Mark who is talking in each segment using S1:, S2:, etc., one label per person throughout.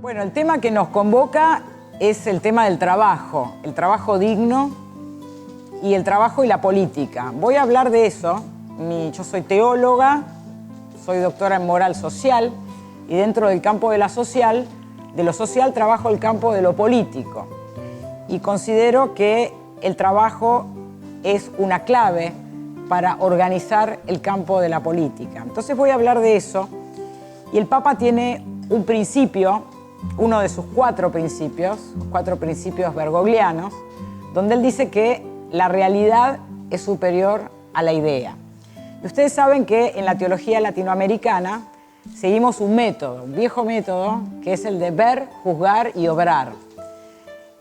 S1: Bueno, el tema que nos convoca es el tema del trabajo, el trabajo digno y el trabajo y la política. Voy a hablar de eso. Yo soy teóloga, soy doctora en moral social y dentro del campo de lo social trabajo el campo de lo político. Y considero que el trabajo es una clave para organizar el campo de la política. Entonces voy a hablar de eso. Y el Papa tiene un principio, uno de sus cuatro principios bergoglianos, donde él dice que la realidad es superior a la idea. Y ustedes saben que en la teología latinoamericana seguimos un método, un viejo método, que es el de ver, juzgar y obrar.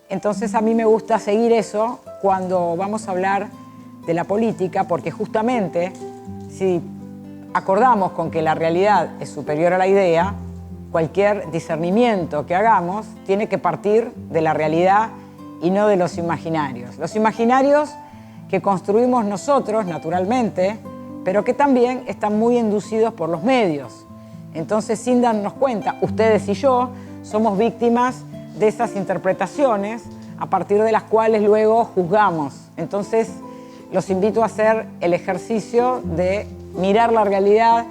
S1: Entonces a mí me gusta seguir eso cuando vamos a hablar de la política, porque justamente si acordamos con que la realidad es superior a la idea, cualquier discernimiento que hagamos tiene que partir de la realidad y no de los imaginarios. Los imaginarios que construimos nosotros, naturalmente, pero que también están muy inducidos por los medios. Entonces, sin darnos cuenta, ustedes y yo somos víctimas de esas interpretaciones a partir de las cuales luego juzgamos. Entonces, los invito a hacer el ejercicio de mirar la realidad,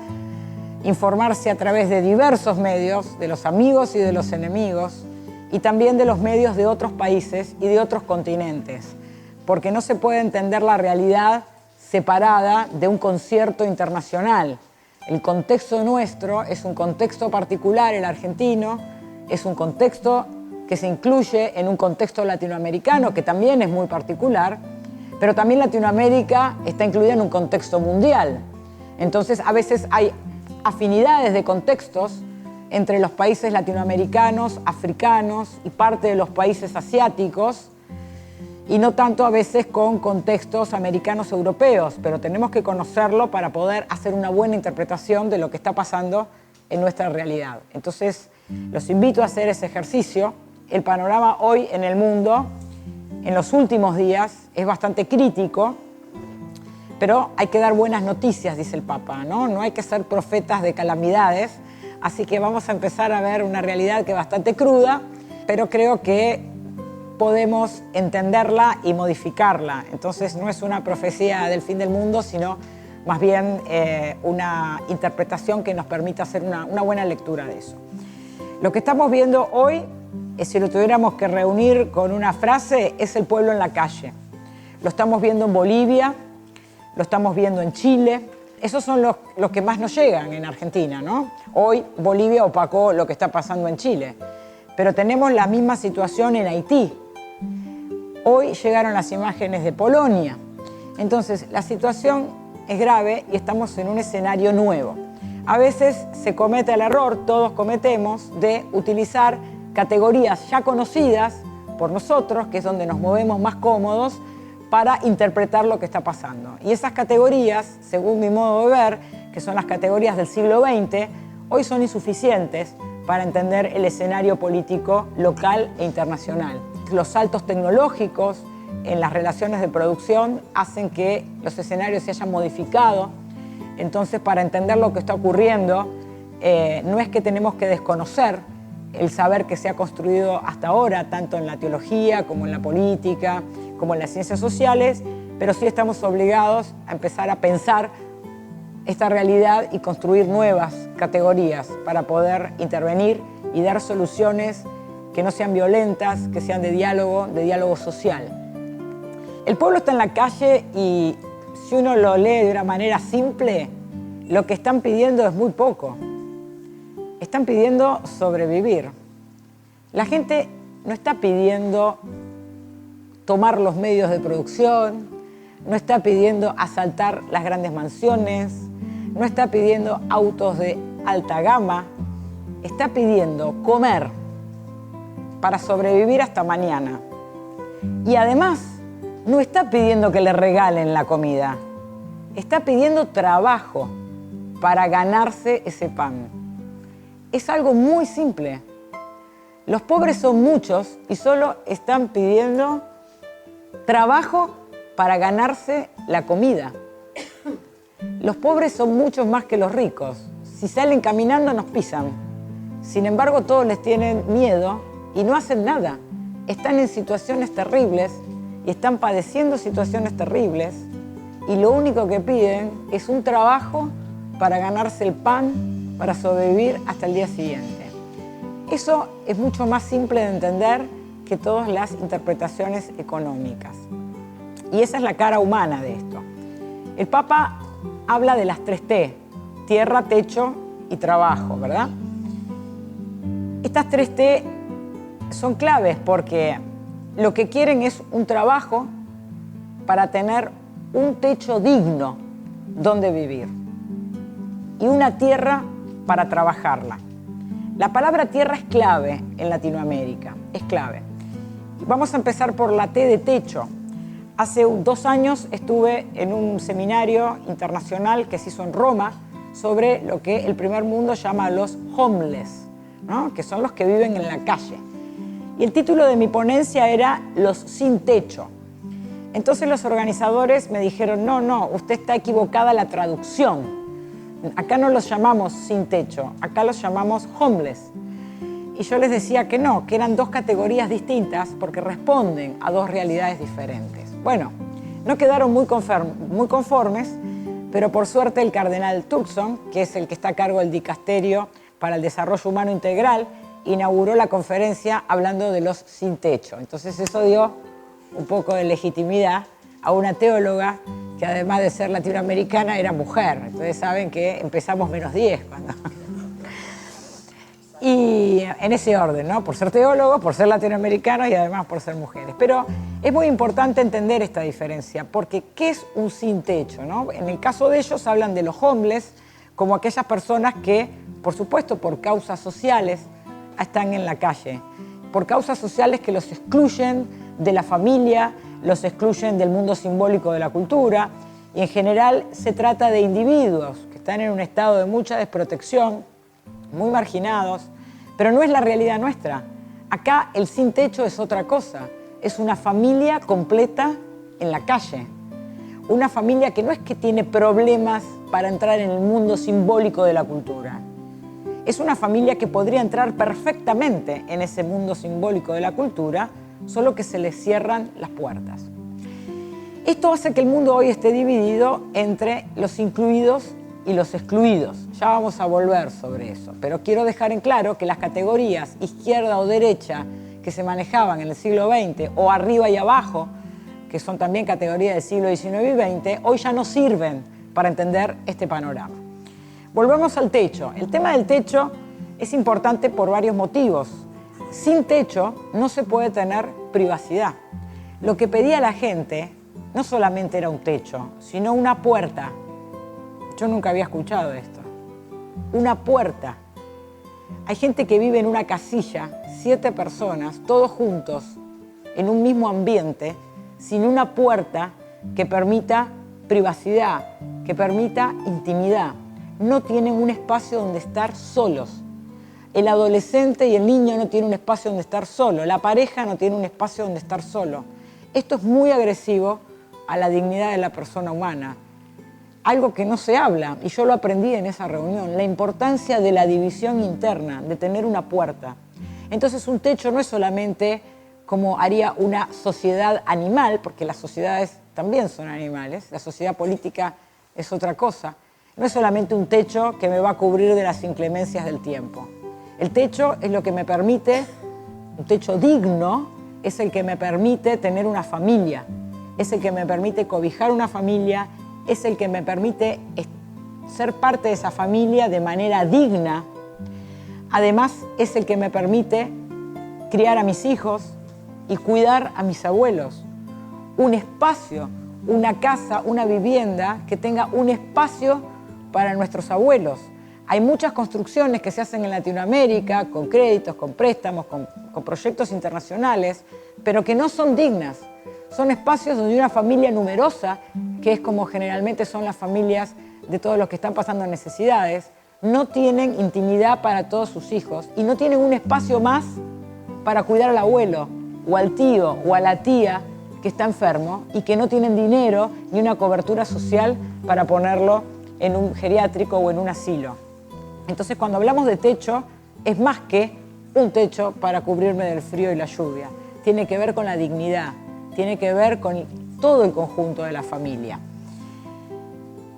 S1: informarse a través de diversos medios, de los amigos y de los enemigos, y también de los medios de otros países y de otros continentes, porque no se puede entender la realidad separada de un concierto internacional. El contexto nuestro es un contexto particular, el argentino, es un contexto que se incluye en un contexto latinoamericano, que también es muy particular, pero también Latinoamérica está incluida en un contexto mundial. Entonces, a veces hay afinidades de contextos entre los países latinoamericanos, africanos y parte de los países asiáticos, y no tanto a veces con contextos americanos europeos, pero tenemos que conocerlo para poder hacer una buena interpretación de lo que está pasando en nuestra realidad. Entonces, los invito a hacer ese ejercicio. El panorama hoy en el mundo, en los últimos días, es bastante crítico, pero hay que dar buenas noticias, dice el Papa, ¿no? No hay que ser profetas de calamidades, así que vamos a empezar a ver una realidad que es bastante cruda, pero creo que podemos entenderla y modificarla. Entonces no es una profecía del fin del mundo, sino más bien una interpretación que nos permita hacer una buena lectura de eso. Lo que estamos viendo hoy, si lo tuviéramos que reunir con una frase, es el pueblo en la calle. Lo estamos viendo en Bolivia, lo estamos viendo en Chile. Esos son los que más nos llegan en Argentina, ¿no? Hoy Bolivia opacó lo que está pasando en Chile, pero tenemos la misma situación en Haití. Hoy llegaron las imágenes de Polonia. Entonces, la situación es grave y estamos en un escenario nuevo. A veces se comete el error, todos cometemos, de utilizar categorías ya conocidas por nosotros, que es donde nos movemos más cómodos, para interpretar lo que está pasando. Y esas categorías, según mi modo de ver, que son las categorías del siglo XX, hoy son insuficientes para entender el escenario político local e internacional. Los saltos tecnológicos en las relaciones de producción hacen que los escenarios se hayan modificado. Entonces, para entender lo que está ocurriendo, no es que tenemos que desconocer el saber que se ha construido hasta ahora, tanto en la teología como en la política, como en las ciencias sociales, pero sí estamos obligados a empezar a pensar esta realidad y construir nuevas categorías para poder intervenir y dar soluciones que no sean violentas, que sean de diálogo social. El pueblo está en la calle y si uno lo lee de una manera simple, lo que están pidiendo es muy poco. Están pidiendo sobrevivir. La gente no está pidiendo tomar los medios de producción, no está pidiendo asaltar las grandes mansiones, no está pidiendo autos de alta gama, está pidiendo comer para sobrevivir hasta mañana. Y además, no está pidiendo que le regalen la comida, está pidiendo trabajo para ganarse ese pan. Es algo muy simple. Los pobres son muchos y solo están pidiendo trabajo para ganarse la comida. Los pobres son muchos más que los ricos. Si salen caminando nos pisan. Sin embargo, todos les tienen miedo y no hacen nada. Están en situaciones terribles y están padeciendo situaciones terribles y lo único que piden es un trabajo para ganarse el pan, para sobrevivir hasta el día siguiente. Eso es mucho más simple de entender que todas las interpretaciones económicas. Y esa es la cara humana de esto. El Papa habla de las 3T, tierra, techo y trabajo, ¿verdad? Estas 3T son claves porque lo que quieren es un trabajo para tener un techo digno donde vivir y una tierra para trabajarla. La palabra tierra es clave en Latinoamérica, es clave. Vamos a empezar por la T de techo. Hace 2 años estuve en un seminario internacional que se hizo en Roma sobre lo que el primer mundo llama los homeless, ¿no? Que son los que viven en la calle. Y el título de mi ponencia era Los sin techo. Entonces los organizadores me dijeron, no, usted está equivocada la traducción. Acá no los llamamos sin techo, acá los llamamos homeless. Y yo les decía que no, que eran 2 categorías distintas porque responden a 2 realidades diferentes. Bueno, no quedaron muy conformes, pero por suerte el cardenal Turkson, que es el que está a cargo del Dicasterio para el Desarrollo Humano Integral, inauguró la conferencia hablando de los sin techo. Entonces eso dio un poco de legitimidad a una teóloga que además de ser latinoamericana era mujer. Entonces saben que empezamos -10 cuando... Y en ese orden, ¿no? Por ser teólogos, por ser latinoamericanos y además por ser mujeres. Pero es muy importante entender esta diferencia, porque ¿qué es un sin techo, no? En el caso de ellos hablan de los homeless como aquellas personas que, por supuesto, por causas sociales, están en la calle. Por causas sociales que los excluyen de la familia, los excluyen del mundo simbólico de la cultura, y en general se trata de individuos que están en un estado de mucha desprotección, muy marginados, pero no es la realidad nuestra. Acá el sin techo es otra cosa, es una familia completa en la calle. Una familia que no es que tiene problemas para entrar en el mundo simbólico de la cultura. Es una familia que podría entrar perfectamente en ese mundo simbólico de la cultura, solo que se les cierran las puertas. Esto hace que el mundo hoy esté dividido entre los incluidos y los excluidos. Ya vamos a volver sobre eso, pero quiero dejar en claro que las categorías izquierda o derecha que se manejaban en el siglo XX o arriba y abajo, que son también categorías del siglo XIX y XX, hoy ya no sirven para entender este panorama. Volvemos al techo. El tema del techo es importante por varios motivos. Sin techo no se puede tener privacidad. Lo que pedía la gente no solamente era un techo, sino una puerta. Yo nunca había escuchado esto. Una puerta. Hay gente que vive en una casilla, 7 personas, todos juntos, en un mismo ambiente, sin una puerta que permita privacidad, que permita intimidad. No tienen un espacio donde estar solos. El adolescente y el niño no tienen un espacio donde estar solo. La pareja no tiene un espacio donde estar solo. Esto es muy agresivo a la dignidad de la persona humana. Algo que no se habla, y yo lo aprendí en esa reunión, la importancia de la división interna, de tener una puerta. Entonces un techo no es solamente como haría una sociedad animal, porque las sociedades también son animales, la sociedad política es otra cosa. No es solamente un techo que me va a cubrir de las inclemencias del tiempo. El techo es lo que me permite, un techo digno, es el que me permite tener una familia, es el que me permite cobijar una familia, es el que me permite ser parte de esa familia de manera digna. Además, es el que me permite criar a mis hijos y cuidar a mis abuelos. Un espacio, una casa, una vivienda que tenga un espacio para nuestros abuelos. Hay muchas construcciones que se hacen en Latinoamérica con créditos, con préstamos, con proyectos internacionales, pero que no son dignas. Son espacios donde una familia numerosa, que es como generalmente son las familias de todos los que están pasando necesidades, no tienen intimidad para todos sus hijos y no tienen un espacio más para cuidar al abuelo o al tío o a la tía que está enfermo y que no tienen dinero ni una cobertura social para ponerlo en un geriátrico o en un asilo. Entonces, cuando hablamos de techo, es más que un techo para cubrirme del frío y la lluvia. Tiene que ver con la dignidad, tiene que ver con todo el conjunto de la familia.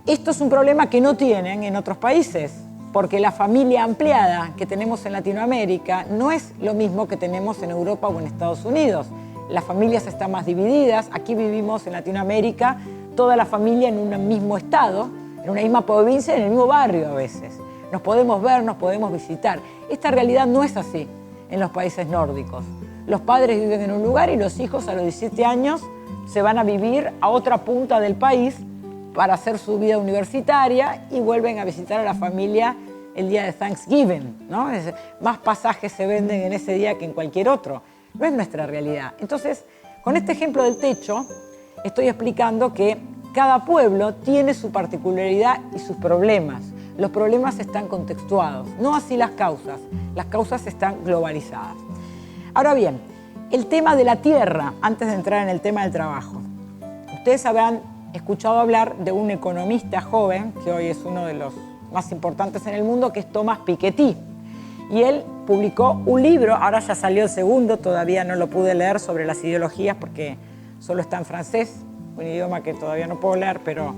S1: Esto es un problema que no tienen en otros países, porque la familia ampliada que tenemos en Latinoamérica no es lo mismo que tenemos en Europa o en Estados Unidos. Las familias están más divididas. Aquí vivimos en Latinoamérica toda la familia en un mismo estado, en una misma provincia, en el mismo barrio a veces. Nos podemos ver, nos podemos visitar. Esta realidad no es así en los países nórdicos. Los padres viven en un lugar y los hijos a los 17 años se van a vivir a otra punta del país para hacer su vida universitaria y vuelven a visitar a la familia el día de Thanksgiving, ¿no? Más pasajes se venden en ese día que en cualquier otro. No es nuestra realidad. Entonces, con este ejemplo del techo, estoy explicando que cada pueblo tiene su particularidad y sus problemas. Los problemas están contextuados, no así las causas. Las causas están globalizadas. Ahora bien, el tema de la tierra, antes de entrar en el tema del trabajo. Ustedes habrán escuchado hablar de un economista joven, que hoy es uno de los más importantes en el mundo, que es Thomas Piketty. Y él publicó un libro, ahora ya salió el segundo, todavía no lo pude leer, sobre las ideologías porque solo está en francés, un idioma que todavía no puedo leer, pero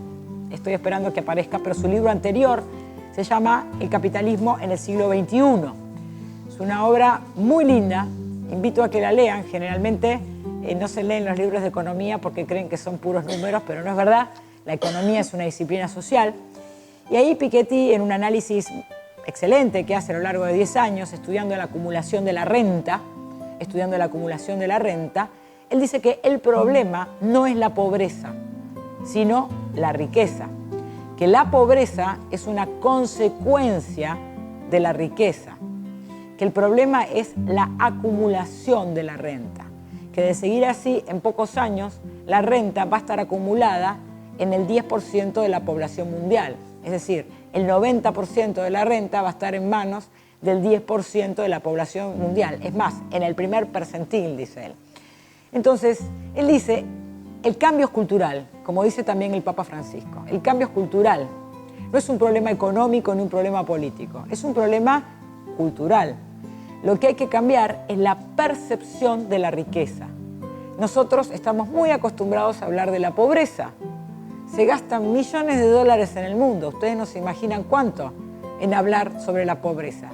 S1: estoy esperando que aparezca. Pero su libro anterior se llama El capitalismo en el siglo XXI. Es una obra muy linda, invito a que la lean. Generalmente no se leen los libros de economía porque creen que son puros números, pero no es verdad. La economía es una disciplina social. Y ahí Piketty, en un análisis excelente que hace a lo largo de 10 años, estudiando la acumulación de la renta, él dice que el problema no es la pobreza, sino la riqueza. Que la pobreza es una consecuencia de la riqueza. Que el problema es la acumulación de la renta. Que de seguir así, en pocos años, la renta va a estar acumulada en el 10% de la población mundial. Es decir, el 90% de la renta va a estar en manos del 10% de la población mundial. Es más, en el primer percentil, dice él. Entonces, él dice, el cambio es cultural, como dice también el Papa Francisco. El cambio es cultural. No es un problema económico ni un problema político. Es un problema cultural. Lo que hay que cambiar es la percepción de la riqueza. Nosotros estamos muy acostumbrados a hablar de la pobreza. Se gastan millones de dólares en el mundo. Ustedes no se imaginan cuánto en hablar sobre la pobreza.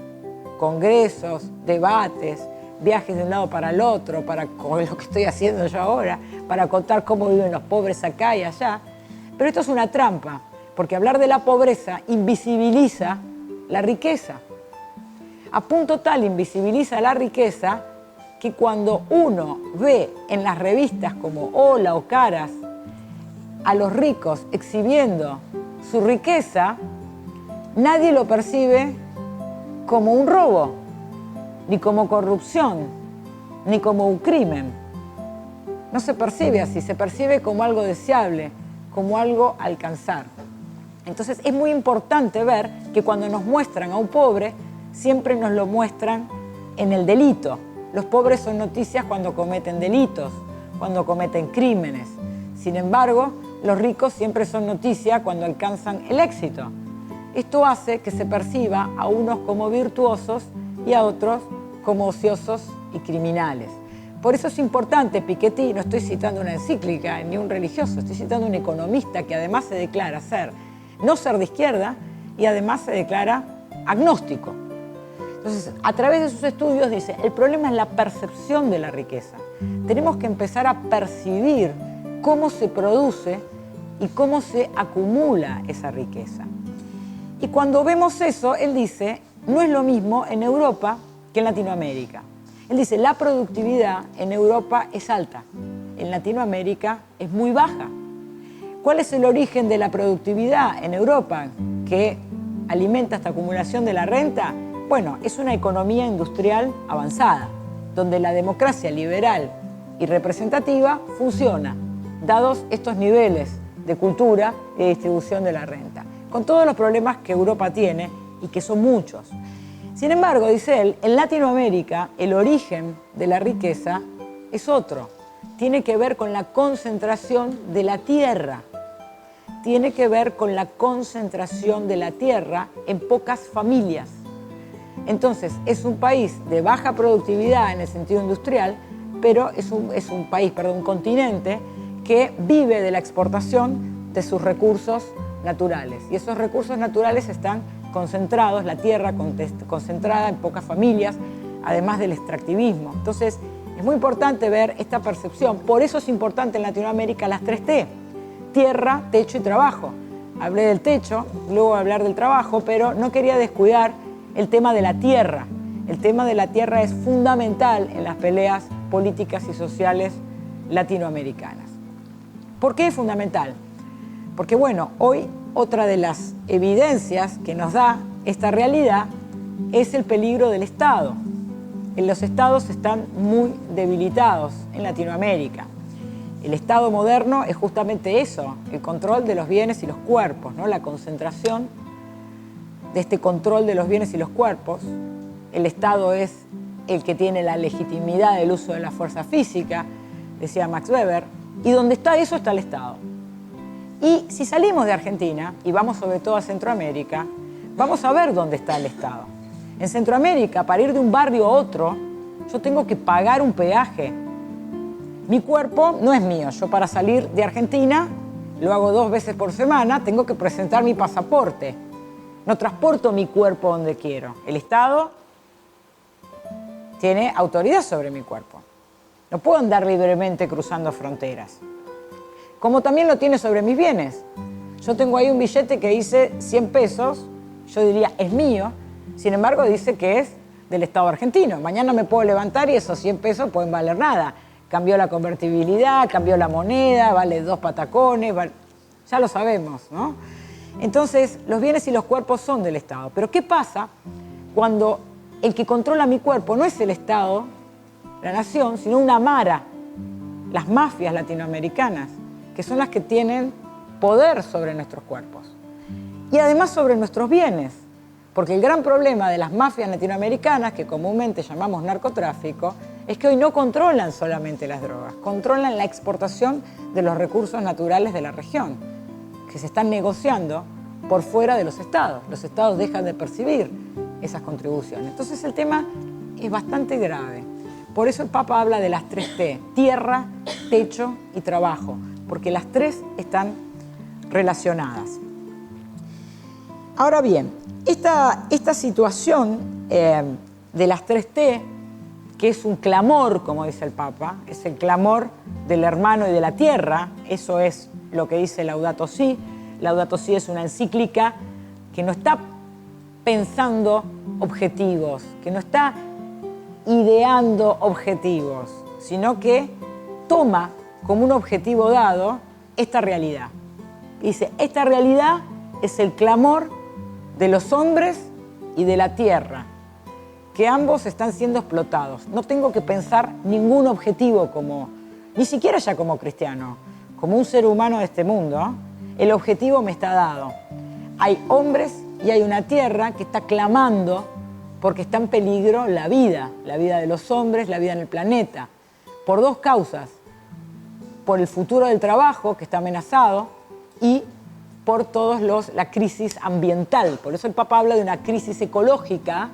S1: Congresos, debates, viajes de un lado para el otro, para lo que estoy haciendo yo ahora, para contar cómo viven los pobres acá y allá. Pero esto es una trampa, porque hablar de la pobreza invisibiliza la riqueza. A punto tal invisibiliza la riqueza que cuando uno ve en las revistas como Hola o Caras a los ricos exhibiendo su riqueza, nadie lo percibe como un robo, ni como corrupción, ni como un crimen. No se percibe así, se percibe como algo deseable, como algo a alcanzar. Entonces es muy importante ver que cuando nos muestran a un pobre, siempre nos lo muestran en el delito. Los pobres son noticias cuando cometen delitos, cuando cometen crímenes. Sin embargo, los ricos siempre son noticia cuando alcanzan el éxito. Esto hace que se perciba a unos como virtuosos y a otros como ociosos y criminales. Por eso es importante, Piketty, no estoy citando una encíclica ni un religioso, estoy citando un economista que además se declara no ser de izquierda y además se declara agnóstico. Entonces, a través de sus estudios dice, el problema es la percepción de la riqueza. Tenemos que empezar a percibir cómo se produce y cómo se acumula esa riqueza. Y cuando vemos eso, él dice, no es lo mismo en Europa que en Latinoamérica. Él dice, la productividad en Europa es alta, en Latinoamérica es muy baja. ¿Cuál es el origen de la productividad en Europa que alimenta esta acumulación de la renta? Bueno, es una economía industrial avanzada, donde la democracia liberal y representativa funciona, dados estos niveles de cultura y de distribución de la renta, con todos los problemas que Europa tiene y que son muchos. Sin embargo, dice él, en Latinoamérica el origen de la riqueza es otro. Tiene que ver con la concentración de la tierra. Tiene que ver con la concentración de la tierra en pocas familias. Entonces, es un país de baja productividad en el sentido industrial, pero es un continente que vive de la exportación de sus recursos naturales. Y esos recursos naturales están concentrados, la tierra concentrada en pocas familias, además del extractivismo. Entonces, es muy importante ver esta percepción. Por eso es importante en Latinoamérica las 3T: tierra, techo y trabajo. Hablé del techo, luego voy a hablar del trabajo, pero no quería descuidar el tema de la tierra. El tema de la tierra es fundamental en las peleas políticas y sociales latinoamericanas. ¿Por qué es fundamental? Porque, bueno, hoy otra de las evidencias que nos da esta realidad es el peligro del Estado. Los estados están muy debilitados en Latinoamérica. El Estado moderno es justamente eso, el control de los bienes y los cuerpos, ¿no? La concentración de este control de los bienes y los cuerpos. El Estado es el que tiene la legitimidad del uso de la fuerza física, decía Max Weber, y donde está eso está el Estado. Y si salimos de Argentina y vamos sobre todo a Centroamérica, vamos a ver dónde está el Estado. En Centroamérica, para ir de un barrio a otro, yo tengo que pagar un peaje. Mi cuerpo no es mío. Yo, para salir de Argentina, lo hago 2 veces por semana, tengo que presentar mi pasaporte. No transporto mi cuerpo donde quiero. El Estado tiene autoridad sobre mi cuerpo. No puedo andar libremente cruzando fronteras. Como también lo tiene sobre mis bienes. Yo tengo ahí un billete que dice 100 pesos, yo diría es mío, sin embargo dice que es del Estado argentino. Mañana me puedo levantar y esos 100 pesos pueden valer nada. Cambió la convertibilidad, cambió la moneda, vale 2 patacones, ya lo sabemos, ¿no? Entonces, los bienes y los cuerpos son del Estado. Pero ¿qué pasa cuando el que controla mi cuerpo no es el Estado, la nación, sino una mara, las mafias latinoamericanas, que son las que tienen poder sobre nuestros cuerpos y además sobre nuestros bienes? Porque el gran problema de las mafias latinoamericanas, que comúnmente llamamos narcotráfico, es que hoy no controlan solamente las drogas, controlan la exportación de los recursos naturales de la región, que se están negociando por fuera de los estados. Los estados dejan de percibir esas contribuciones. Entonces el tema es bastante grave. Por eso el Papa habla de las 3T: tierra, techo y trabajo, porque las 3 están relacionadas. Ahora bien, esta situación de las 3T, que es un clamor, como dice el Papa, es el clamor del hermano y de la tierra, eso es lo que dice Laudato Si'. Laudato Si' es una encíclica que no está pensando objetivos, que no está ideando objetivos, sino que toma como un objetivo dado esta realidad. Dice, esta realidad es el clamor de los hombres y de la tierra, que ambos están siendo explotados. No tengo que pensar ningún objetivo ni siquiera ya como cristiano, como un ser humano de este mundo. El objetivo me está dado. Hay hombres y hay una tierra que está clamando porque está en peligro la vida de los hombres, la vida en el planeta, por 2 causas: por el futuro del trabajo, que está amenazado, y por la crisis ambiental. Por eso el Papa habla de una crisis ecológica,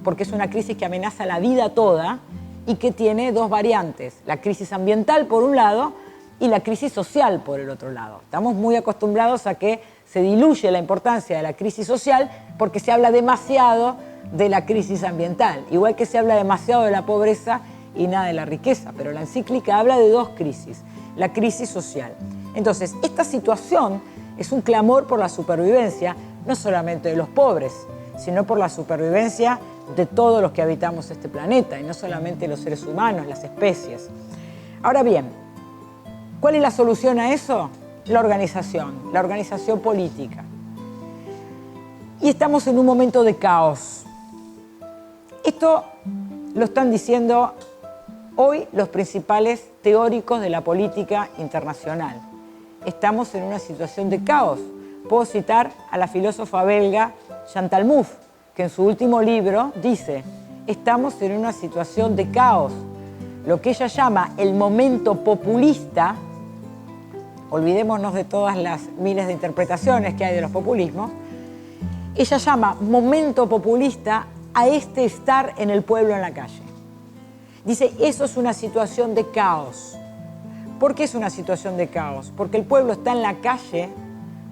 S1: porque es una crisis que amenaza la vida toda y que tiene 2 variantes: la crisis ambiental por un lado y la crisis social por el otro lado. Estamos muy acostumbrados a que se diluye la importancia de la crisis social porque se habla demasiado de la crisis ambiental, igual que se habla demasiado de la pobreza y nada de la riqueza, pero la encíclica habla de 2 crisis, la crisis social. Entonces, esta situación es un clamor por la supervivencia, no solamente de los pobres, sino por la supervivencia de todos los que habitamos este planeta, y no solamente los seres humanos, las especies. Ahora bien, ¿cuál es la solución a eso? La organización política. Y estamos en un momento de caos. Esto lo están diciendo hoy los principales teóricos de la política internacional. Estamos en una situación de caos. Puedo citar a la filósofa belga Chantal Mouffe, que en su último libro dice: estamos en una situación de caos. Lo que ella llama el momento populista, olvidémonos de todas las miles de interpretaciones que hay de los populismos, ella llama momento populista a este estar en el pueblo en la calle. Dice, eso es una situación de caos. ¿Por qué es una situación de caos? Porque el pueblo está en la calle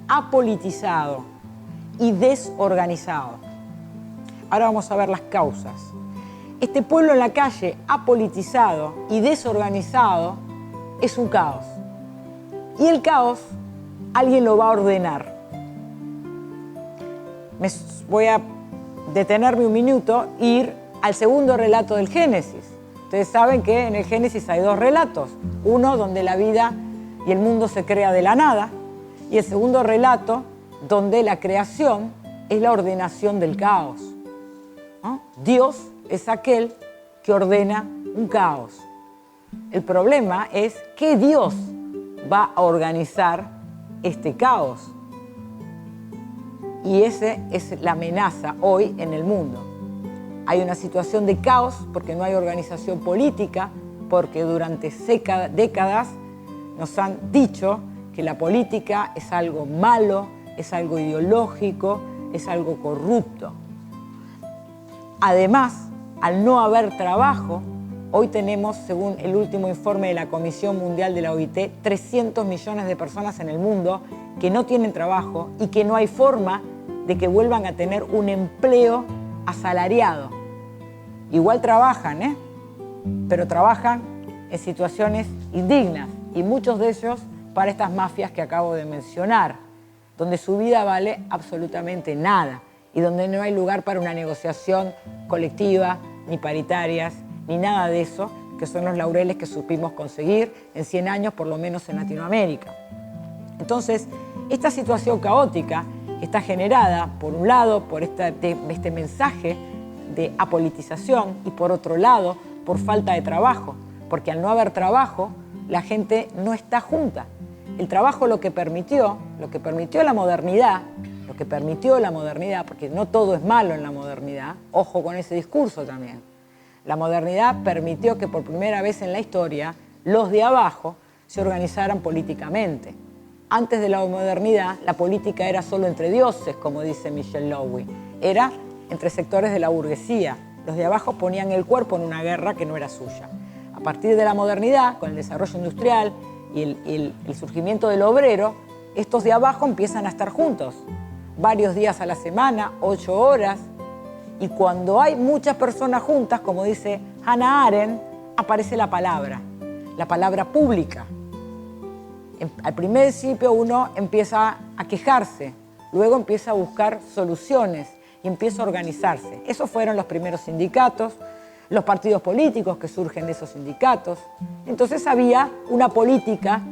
S1: apolitizado y desorganizado. Ahora vamos a ver las causas. Este pueblo en la calle apolitizado y desorganizado es un caos. Y el caos alguien lo va a ordenar. Voy a detenerme un minuto e ir al segundo relato del Génesis. Ustedes saben que en el Génesis hay dos relatos. Uno donde la vida y el mundo se crea de la nada. Y el segundo relato donde la creación es la ordenación del caos, ¿no? Dios es aquel que ordena un caos. El problema es que Dios va a organizar este caos. Y esa es la amenaza hoy en el mundo. Hay una situación de caos porque no hay organización política, porque durante décadas nos han dicho que la política es algo malo, es algo ideológico, es algo corrupto. Además, al no haber trabajo, hoy tenemos, según el último informe de la Comisión Mundial de la OIT, 300 millones de personas en el mundo que no tienen trabajo y que no hay forma de que vuelvan a tener un empleo asalariado. Igual trabajan, pero trabajan en situaciones indignas y muchos de ellos para estas mafias que acabo de mencionar, donde su vida vale absolutamente nada y donde no hay lugar para una negociación colectiva, ni paritarias, ni nada de eso, que son los laureles que supimos conseguir en 100 años, por lo menos en Latinoamérica. Entonces, esta situación caótica está generada, por un lado, por este mensaje de apolitización y, por otro lado, por falta de trabajo, porque al no haber trabajo, la gente no está junta. El trabajo lo que permitió la modernidad, porque no todo es malo en la modernidad, ojo con ese discurso también. La modernidad permitió que por primera vez en la historia los de abajo se organizaran políticamente. Antes de la modernidad, la política era solo entre dioses, como dice Michel Lowy. Era entre sectores de la burguesía. Los de abajo ponían el cuerpo en una guerra que no era suya. A partir de la modernidad, con el desarrollo industrial y el surgimiento del obrero, estos de abajo empiezan a estar juntos, varios días a la semana, 8 horas, y cuando hay muchas personas juntas, como dice Hannah Arendt, aparece la palabra pública. Al principio uno empieza a quejarse, luego empieza a buscar soluciones y empieza a organizarse. Esos fueron los primeros sindicatos, los partidos políticos que surgen de esos sindicatos. Entonces había una política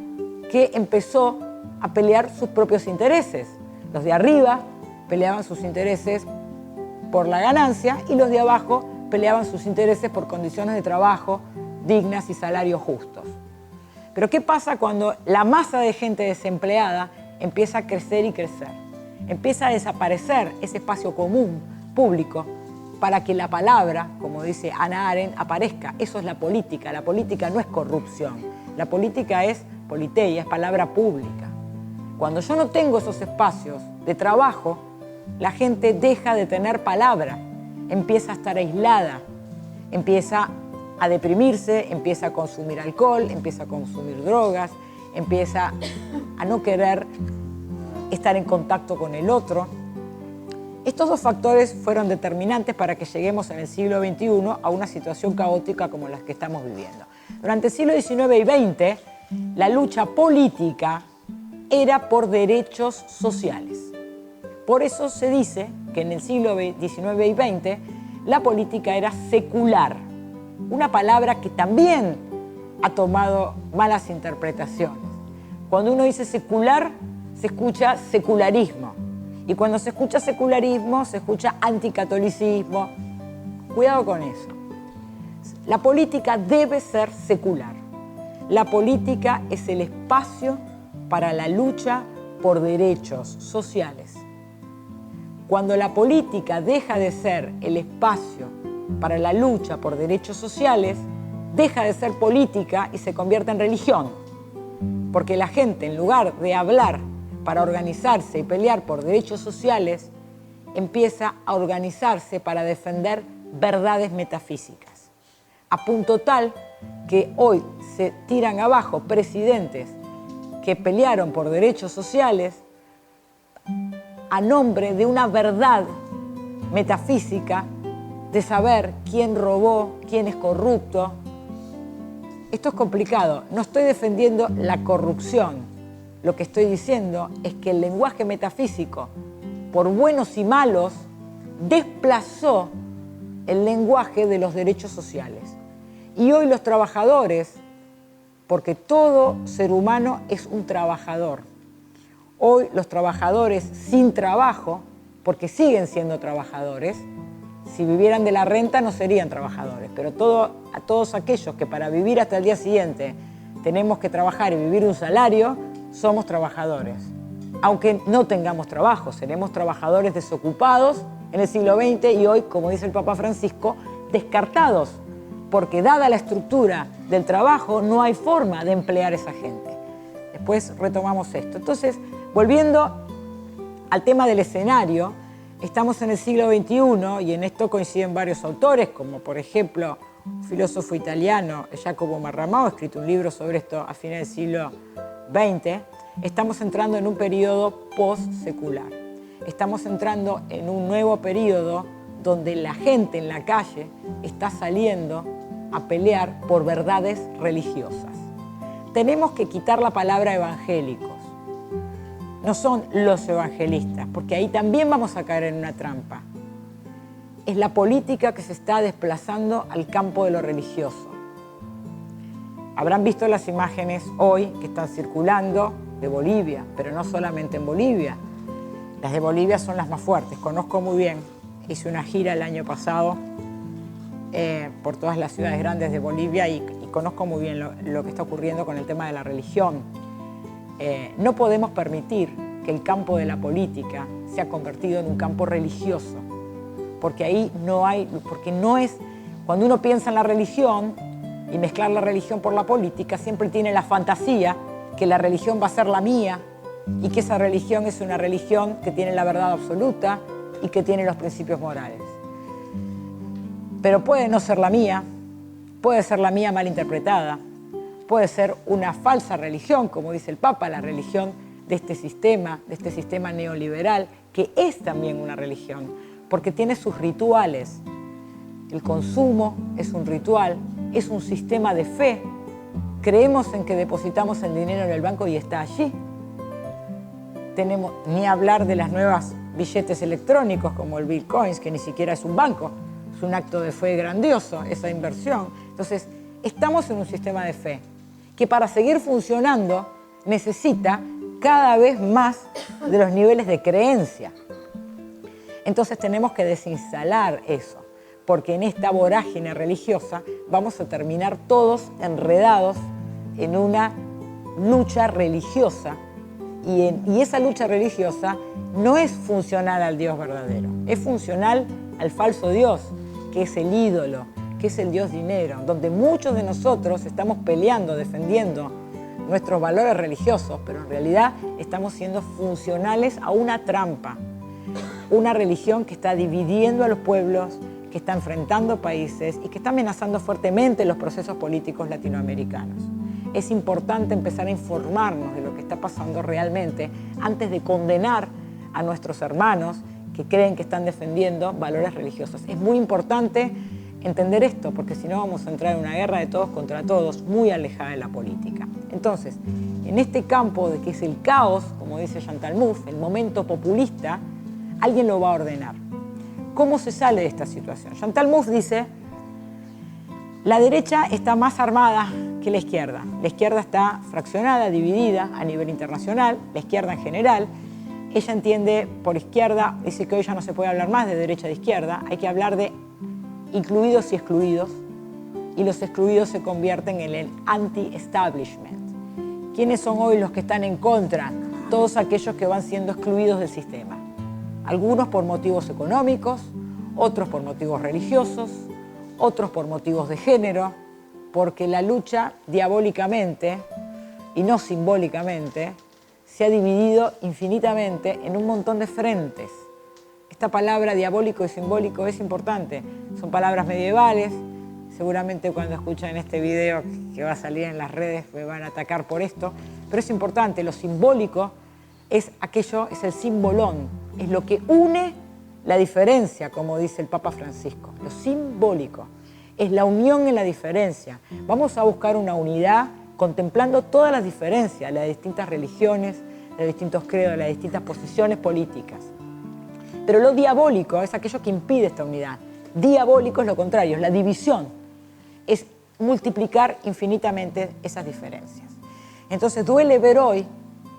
S1: que empezó a pelear sus propios intereses. Los de arriba peleaban sus intereses por la ganancia y los de abajo peleaban sus intereses por condiciones de trabajo dignas y salarios justos. Pero ¿qué pasa cuando la masa de gente desempleada empieza a crecer y crecer? Empieza a desaparecer ese espacio común, público, para que la palabra, como dice Hannah Arendt, aparezca. Eso es la política. La política no es corrupción. La política es politeia, es palabra pública. Cuando yo no tengo esos espacios de trabajo, la gente deja de tener palabra, empieza a estar aislada, empieza a deprimirse, empieza a consumir alcohol, empieza a consumir drogas, empieza a no querer estar en contacto con el otro. Estos dos factores fueron determinantes para que lleguemos en el siglo XXI a una situación caótica como la que estamos viviendo. Durante el siglo XIX y XX, la lucha política era por derechos sociales. Por eso se dice que en el siglo XIX y XX la política era secular, una palabra que también ha tomado malas interpretaciones. Cuando uno dice secular, se escucha secularismo. Y cuando se escucha secularismo, se escucha anticatolicismo. Cuidado con eso. La política debe ser secular. La política es el espacio para la lucha por derechos sociales. Cuando la política deja de ser el espacio para la lucha por derechos sociales, deja de ser política y se convierte en religión. Porque la gente, en lugar de hablar para organizarse y pelear por derechos sociales, empieza a organizarse para defender verdades metafísicas, a punto tal que hoy se tiran abajo presidentes que pelearon por derechos sociales a nombre de una verdad metafísica de saber quién robó, quién es corrupto. Esto es complicado. No estoy defendiendo la corrupción. Lo que estoy diciendo es que el lenguaje metafísico, por buenos y malos, desplazó el lenguaje de los derechos sociales. Y hoy los trabajadores, porque todo ser humano es un trabajador, hoy los trabajadores sin trabajo, porque siguen siendo trabajadores, si vivieran de la renta no serían trabajadores, pero a todos aquellos que para vivir hasta el día siguiente tenemos que trabajar y vivir un salario, somos trabajadores. Aunque no tengamos trabajo, seremos trabajadores desocupados en el siglo XX y hoy, como dice el Papa Francisco, descartados, porque dada la estructura del trabajo no hay forma de emplear a esa gente. Después retomamos esto. Entonces, volviendo al tema del escenario, estamos en el siglo XXI y en esto coinciden varios autores, como por ejemplo un filósofo italiano, Giacomo Marramao, ha escrito un libro sobre esto a fines del siglo XX. Estamos entrando en un periodo post-secular. Estamos entrando en un nuevo periodo donde la gente en la calle está saliendo a pelear por verdades religiosas. Tenemos que quitar la palabra evangélicos. No son los evangelistas, porque ahí también vamos a caer en una trampa. Es la política que se está desplazando al campo de lo religioso. Habrán visto las imágenes hoy que están circulando de Bolivia, pero no solamente en Bolivia. Las de Bolivia son las más fuertes, conozco muy bien. Hice una gira el año pasado por todas las ciudades grandes de Bolivia y conozco muy bien lo que está ocurriendo con el tema de la religión. No podemos permitir que el campo de la política sea convertido en un campo religioso, porque ahí cuando uno piensa en la religión y mezclar la religión por la política, siempre tiene la fantasía que la religión va a ser la mía y que esa religión es una religión que tiene la verdad absoluta y que tiene los principios morales. Pero puede no ser la mía, puede ser la mía mal interpretada, puede ser una falsa religión, como dice el Papa, la religión de este sistema neoliberal, que es también una religión, porque tiene sus rituales. El consumo es un ritual, es un sistema de fe. Creemos en que depositamos el dinero en el banco y está allí. Ni hablar de las nuevas billetes electrónicos como el Bitcoin, que ni siquiera es un banco, es un acto de fe grandioso, esa inversión. Entonces, estamos en un sistema de fe que para seguir funcionando necesita cada vez más de los niveles de creencia. Entonces tenemos que desinstalar eso, porque en esta vorágine religiosa vamos a terminar todos enredados en una lucha religiosa y esa lucha religiosa no es funcional al Dios verdadero, es funcional al falso Dios, que es el ídolo, que es el Dios dinero, donde muchos de nosotros estamos peleando, defendiendo nuestros valores religiosos, pero en realidad estamos siendo funcionales a una trampa, una religión que está dividiendo a los pueblos, que está enfrentando países y que está amenazando fuertemente los procesos políticos latinoamericanos. Es importante empezar a informarnos de lo que está pasando realmente antes de condenar a nuestros hermanos que creen que están defendiendo valores religiosos. Es muy importante entender esto, porque si no vamos a entrar en una guerra de todos contra todos, muy alejada de la política. Entonces, en este campo de que es el caos, como dice Chantal Mouffe, el momento populista, alguien lo va a ordenar. ¿Cómo se sale de esta situación? Chantal Mouffe dice, la derecha está más armada que la izquierda. La izquierda está fraccionada, dividida a nivel internacional, la izquierda en general. Ella entiende por izquierda, dice que hoy ya no se puede hablar más de derecha e izquierda, hay que hablar de incluidos y excluidos, y los excluidos se convierten en el anti-establishment. ¿Quiénes son hoy los que están en contra? Todos aquellos que van siendo excluidos del sistema. Algunos por motivos económicos, otros por motivos religiosos, otros por motivos de género, porque la lucha diabólicamente y no simbólicamente se ha dividido infinitamente en un montón de frentes. Esta palabra diabólico y simbólico es importante. Son palabras medievales. Seguramente cuando escuchan este video que va a salir en las redes me van a atacar por esto. Pero es importante. Lo simbólico es aquello, es el simbolón. Es lo que une la diferencia, como dice el Papa Francisco. Lo simbólico es la unión en la diferencia. Vamos a buscar una unidad contemplando todas las diferencias, las distintas religiones, los distintos credos, las distintas posiciones políticas. Pero lo diabólico es aquello que impide esta unidad. Diabólico es lo contrario, es la división. Es multiplicar infinitamente esas diferencias. Entonces duele ver hoy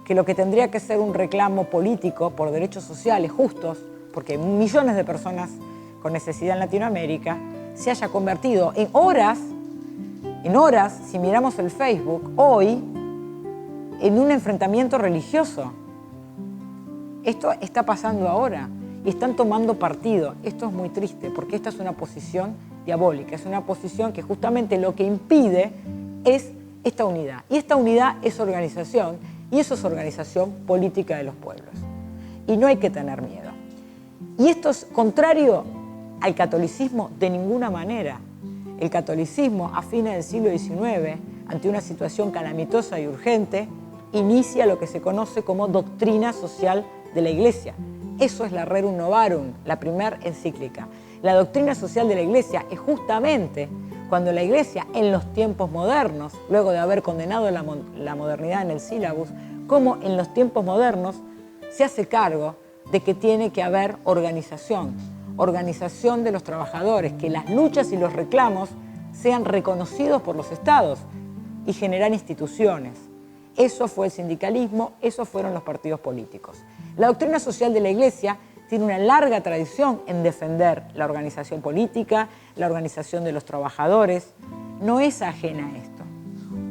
S1: que lo que tendría que ser un reclamo político por derechos sociales justos, porque hay millones de personas con necesidad en Latinoamérica, se haya convertido en horas, si miramos el Facebook, hoy, en un enfrentamiento religioso. Esto está pasando ahora y están tomando partido. Esto es muy triste porque esta es una posición diabólica, es una posición que justamente lo que impide es esta unidad. Y esta unidad es organización, y eso es organización política de los pueblos. Y no hay que tener miedo. Y esto es contrario al catolicismo de ninguna manera. El catolicismo, a fines del siglo XIX, ante una situación calamitosa y urgente, inicia lo que se conoce como doctrina social de la Iglesia. Eso es la Rerum Novarum, la primera encíclica. La doctrina social de la Iglesia es justamente cuando la Iglesia, en los tiempos modernos, luego de haber condenado la modernidad en el sílabus, como en los tiempos modernos se hace cargo de que tiene que haber organización de los trabajadores, que las luchas y los reclamos sean reconocidos por los estados y generar instituciones. Eso fue el sindicalismo, esos fueron los partidos políticos. La doctrina social de la Iglesia tiene una larga tradición en defender la organización política, la organización de los trabajadores. No es ajena a esto.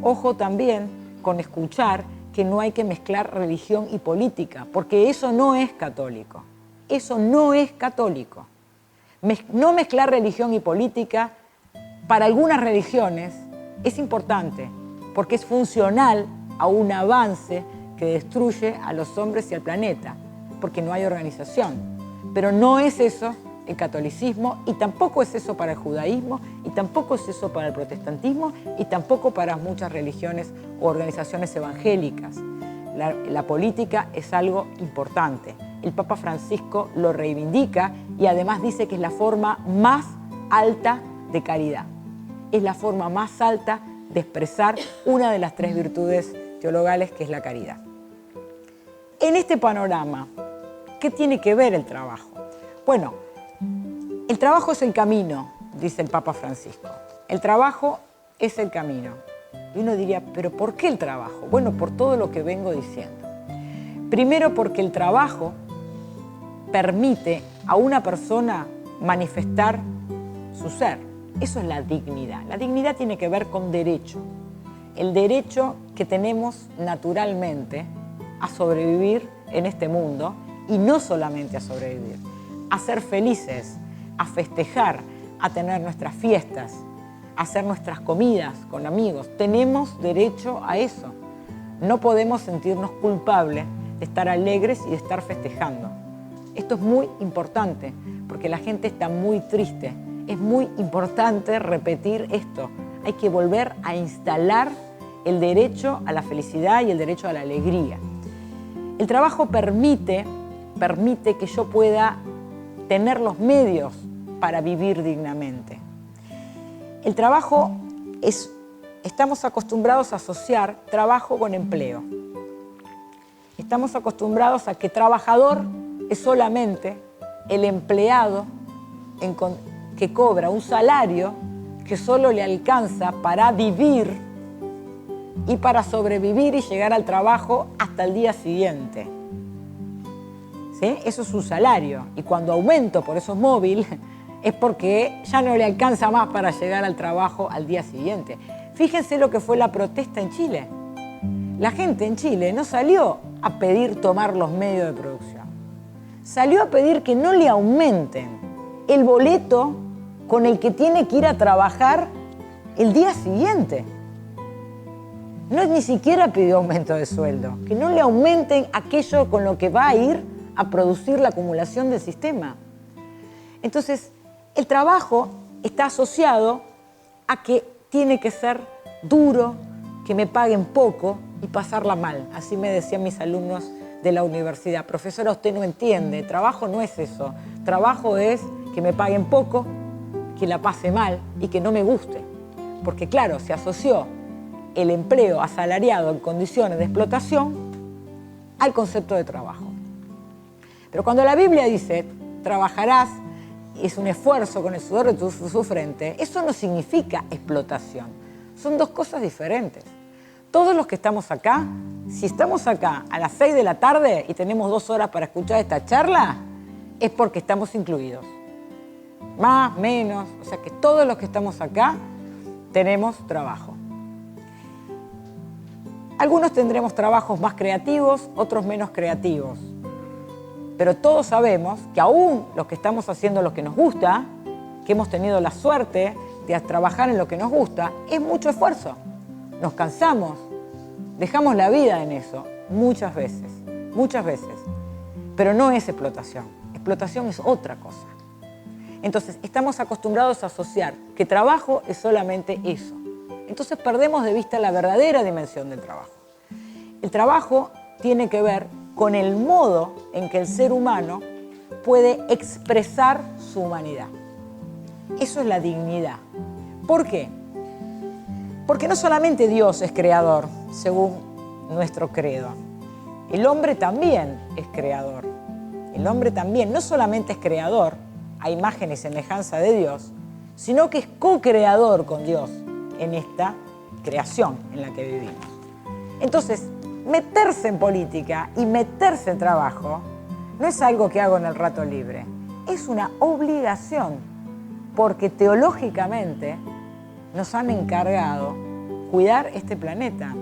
S1: Ojo también con escuchar que no hay que mezclar religión y política, porque eso no es católico. Eso no es católico. No mezclar religión y política para algunas religiones es importante, porque es funcional a un avance que destruye a los hombres y al planeta, porque no hay organización. Pero no es eso el catolicismo, y tampoco es eso para el judaísmo, y tampoco es eso para el protestantismo, y tampoco para muchas religiones o organizaciones evangélicas. La política es algo importante. El Papa Francisco lo reivindica y además dice que es la forma más alta de caridad. Es la forma más alta de expresar una de las tres virtudes teologales, que es la caridad. En este panorama, ¿qué tiene que ver el trabajo? Bueno, el trabajo es el camino, dice el Papa Francisco. El trabajo es el camino. Y uno diría, ¿pero por qué el trabajo? Bueno, por todo lo que vengo diciendo. Primero, porque el trabajo permite a una persona manifestar su ser. Eso es la dignidad. La dignidad tiene que ver con derecho. El derecho que tenemos naturalmente a sobrevivir en este mundo, y no solamente a sobrevivir, a ser felices, a festejar, a tener nuestras fiestas, a hacer nuestras comidas con amigos. Tenemos derecho a eso. No podemos sentirnos culpables de estar alegres y de estar festejando. Esto es muy importante porque la gente está muy triste. Es muy importante repetir esto. Hay que volver a instalar el derecho a la felicidad y el derecho a la alegría. El trabajo permite que yo pueda tener los medios para vivir dignamente. El trabajo estamos acostumbrados a asociar trabajo con empleo. Estamos acostumbrados a que trabajador es solamente el empleado que cobra un salario que solo le alcanza para vivir y para sobrevivir y llegar al trabajo hasta el día siguiente. ¿Sí? Eso es su salario. Y cuando aumento, por eso es móvil, es porque ya no le alcanza más para llegar al trabajo al día siguiente. Fíjense lo que fue la protesta en Chile. La gente en Chile no salió a pedir tomar los medios de producción. Salió a pedir que no le aumenten el boleto con el que tiene que ir a trabajar el día siguiente. No ni siquiera pidió aumento de sueldo, que no le aumenten aquello con lo que va a ir a producir la acumulación del sistema. Entonces, el trabajo está asociado a que tiene que ser duro, que me paguen poco y pasarla mal. Así me decían mis alumnos de la universidad. Profesora, usted no entiende, trabajo no es eso. Trabajo es que me paguen poco, que la pase mal y que no me guste. Porque claro, se asoció el empleo asalariado en condiciones de explotación al concepto de trabajo. Pero cuando la Biblia dice, trabajarás, es un esfuerzo con el sudor de su frente, eso no significa explotación. Son dos cosas diferentes. Todos los que estamos acá, si estamos acá a las 6 de la tarde y tenemos 2 horas para escuchar esta charla, es porque estamos incluidos. Más, menos, o sea que todos los que estamos acá tenemos trabajo. Algunos tendremos trabajos más creativos, otros menos creativos. Pero todos sabemos que aún los que estamos haciendo lo que nos gusta, que hemos tenido la suerte de trabajar en lo que nos gusta, es mucho esfuerzo. Nos cansamos, dejamos la vida en eso muchas veces. Pero no es explotación. Explotación es otra cosa. Entonces, estamos acostumbrados a asociar que trabajo es solamente eso. Entonces, perdemos de vista la verdadera dimensión del trabajo. El trabajo tiene que ver con el modo en que el ser humano puede expresar su humanidad. Eso es la dignidad. ¿Por qué? Porque no solamente Dios es creador, según nuestro credo. El hombre también es creador. El hombre también no solamente es creador, a imagen y semejanza de Dios, sino que es co-creador con Dios en esta creación en la que vivimos. Entonces, meterse en política y meterse en trabajo no es algo que hago en el rato libre, es una obligación, porque teológicamente nos han encargado cuidar este planeta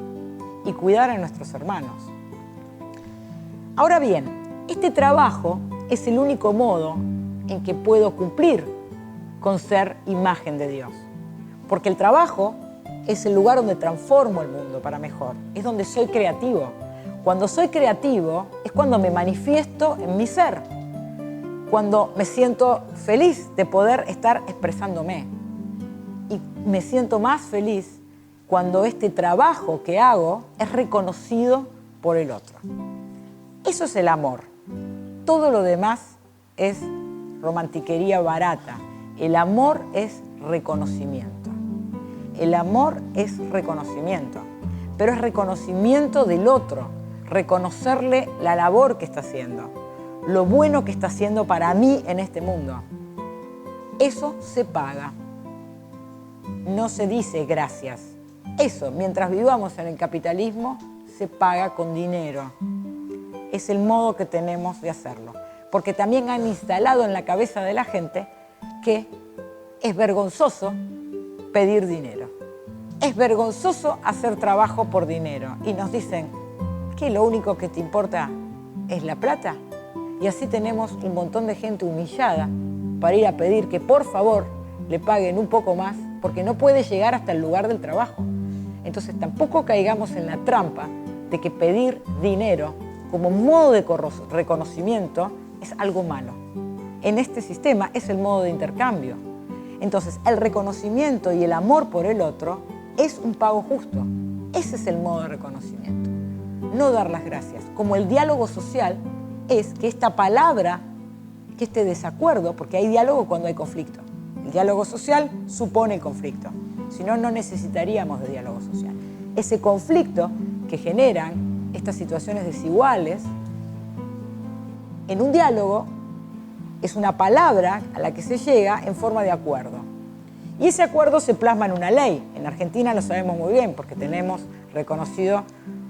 S1: y cuidar a nuestros hermanos. Ahora bien, este trabajo es el único modo en que puedo cumplir con ser imagen de Dios, porque el trabajo es el lugar donde transformo el mundo para mejor, es donde soy creativo. Cuando soy creativo es cuando me manifiesto en mi ser, cuando me siento feliz de poder estar expresándome. Y me siento más feliz cuando este trabajo que hago es reconocido por el otro. Eso es el amor. Todo lo demás es romantiquería barata. El amor es reconocimiento. El amor es reconocimiento, pero es reconocimiento del otro, reconocerle la labor que está haciendo, lo bueno que está haciendo para mí en este mundo. Eso se paga, no se dice gracias. Eso, mientras vivamos en el capitalismo, se paga con dinero. Es el modo que tenemos de hacerlo, porque también han instalado en la cabeza de la gente que es vergonzoso pedir dinero. Es vergonzoso hacer trabajo por dinero. Y nos dicen que lo único que te importa es la plata. Y así tenemos un montón de gente humillada para ir a pedir que por favor le paguen un poco más porque no puede llegar hasta el lugar del trabajo. Entonces tampoco caigamos en la trampa de que pedir dinero como modo de reconocimiento es algo malo. En este sistema es el modo de intercambio. Entonces, el reconocimiento y el amor por el otro es un pago justo. Ese es el modo de reconocimiento. No dar las gracias. Como el diálogo social es que esta palabra, que este desacuerdo, porque hay diálogo cuando hay conflicto. El diálogo social supone el conflicto. Si no, no necesitaríamos de diálogo social. Ese conflicto que generan estas situaciones desiguales, en un diálogo, es una palabra a la que se llega en forma de acuerdo. Y ese acuerdo se plasma en una ley. En Argentina lo sabemos muy bien porque tenemos reconocido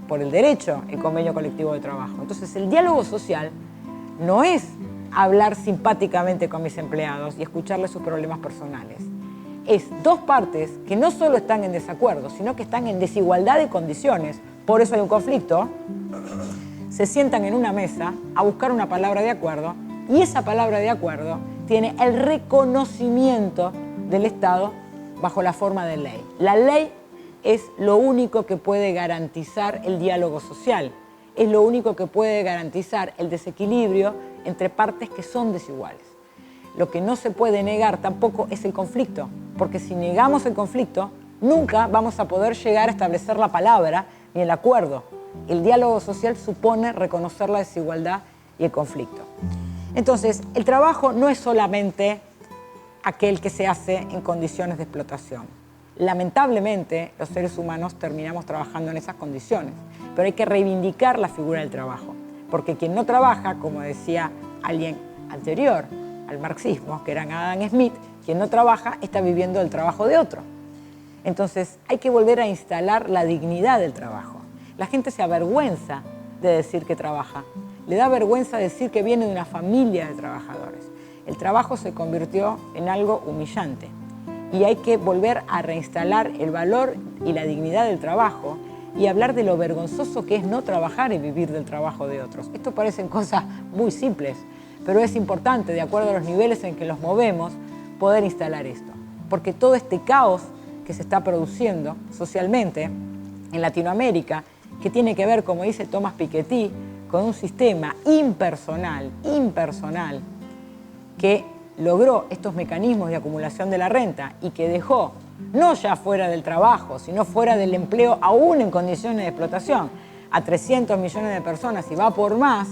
S1: por el derecho el convenio colectivo de trabajo. Entonces, el diálogo social no es hablar simpáticamente con mis empleados y escucharles sus problemas personales. Es dos partes que no solo están en desacuerdo, sino que están en desigualdad de condiciones. Por eso hay un conflicto. Se sientan en una mesa a buscar una palabra de acuerdo. Y esa palabra de acuerdo tiene el reconocimiento del Estado bajo la forma de ley. La ley es lo único que puede garantizar el diálogo social, es lo único que puede garantizar el desequilibrio entre partes que son desiguales. lo que no se puede negar tampoco es el conflicto, porque si negamos el conflicto, nunca vamos a poder llegar a establecer la palabra ni el acuerdo. El diálogo social supone reconocer la desigualdad y el conflicto. Entonces, el trabajo no es solamente aquel que se hace en condiciones de explotación. Lamentablemente, los seres humanos terminamos trabajando en esas condiciones, pero hay que reivindicar la figura del trabajo, porque quien no trabaja, como decía alguien anterior al marxismo, que era Adam Smith, quien no trabaja está viviendo el trabajo de otro. Entonces, hay que volver a instalar la dignidad del trabajo. La gente se avergüenza de decir que trabaja, le da vergüenza decir que viene de una familia de trabajadores. El trabajo se convirtió en algo humillante y hay que volver a reinstalar el valor y la dignidad del trabajo y hablar de lo vergonzoso que es no trabajar y vivir del trabajo de otros. Esto parecen cosas muy simples, pero es importante, de acuerdo a los niveles en que los movemos, poder instalar esto. Porque todo este caos que se está produciendo socialmente en Latinoamérica, que tiene que ver, como dice Thomas Piketty, con un sistema impersonal, que logró estos mecanismos de acumulación de la renta y que dejó, no ya fuera del trabajo, sino fuera del empleo, aún en condiciones de explotación, a 300 millones de personas y va por más,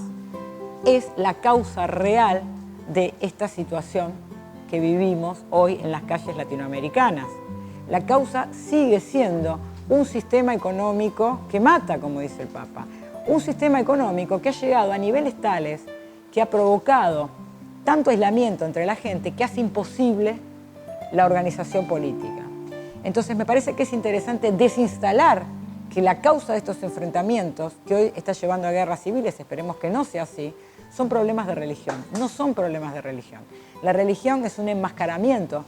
S1: es la causa real de esta situación que vivimos hoy en las calles latinoamericanas. La causa sigue siendo un sistema económico que mata, como dice el Papa. Un sistema económico que ha llegado a niveles tales que ha provocado tanto aislamiento entre la gente que hace imposible la organización política. Entonces me parece que es interesante desinstalar que la causa de estos enfrentamientos, que hoy está llevando a guerras civiles, esperemos que no sea así, son problemas de religión. No son problemas de religión. La religión es un enmascaramiento